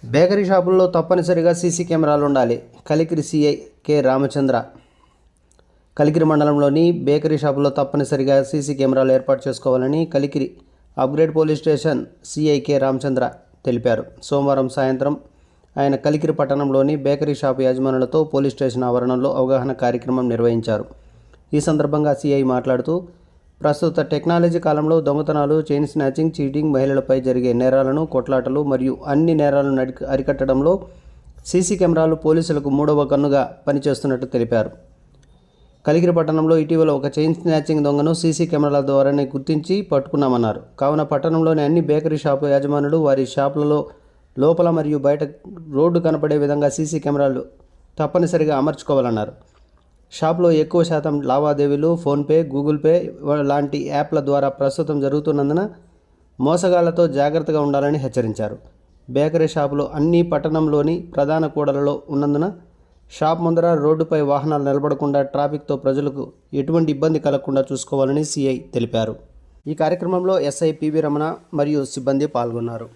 Bakery షాపుల్లో తప్పనిసరిగా CC కెమెరాలు ఉండాలి. Kalikiri CI K Ramachandra. కలికిరి మండలంలోని బేకరీ షాపుల్లో తప్పనిసరిగా సీసీ కెమెరాలు ఏర్పాటు చేసుకోవాలని Kalikiri upgrade police station CI K Ramachandra తెలిపారు. సోమవారం సాయంత్రం ఆయన కలికిరి పట్టణంలోని బేకరీ షాపు యజమానులతో పోలీస్ స్టేషన్ ఆవరణలో అవగాహన కార్యక్రమం నిర్వహించారు. ఈ సందర్భంగా సీఐ మాట్లాడుతూ, ప్రస్తుత టెక్నాలజీ కాలంలో దొంగతనాలు, చైన్ స్నాచింగ్, చీటింగ్, మహిళలపై జరిగే నేరాలను, కొట్లాటలు మరియు అన్ని నేరాలను అరికట్టడంలో సీసీ కెమెరాలు పోలీసులకు మూడవ కన్నుగా పనిచేస్తున్నట్టు తెలిపారు. కలికిరి పట్టణంలో ఇటీవల ఒక చైన్ స్నాచింగ్ దొంగను సీసీ కెమెరాల ద్వారానే గుర్తించి పట్టుకున్నామన్నారు. కావున పట్టణంలోని అన్ని బేకరీ షాపు యజమానులు వారి షాపులలో లోపల మరియు బయట రోడ్డు కనపడే విధంగా సీసీ కెమెరాలు తప్పనిసరిగా అమర్చుకోవాలన్నారు. షాప్లో ఎక్కువ శాతం లావాదేవీలు ఫోన్పే, గూగుల్ పే లాంటి యాప్ల ద్వారా ప్రస్తుతం జరుగుతున్నందున మోసగాళ్లతో జాగ్రత్తగా ఉండాలని హెచ్చరించారు. బేకరీ షాపులు అన్ని పట్టణంలోని ప్రధాన కూడలలో ఉన్నందున షాప్ ముందర రోడ్డుపై వాహనాలు నిలబడకుండా ట్రాఫిక్తో ప్రజలకు ఎటువంటి ఇబ్బంది కలగకుండా చూసుకోవాలని సీఐ తెలిపారు. ఈ కార్యక్రమంలో ఎస్ఐ పివి రమణ మరియు సిబ్బంది పాల్గొన్నారు.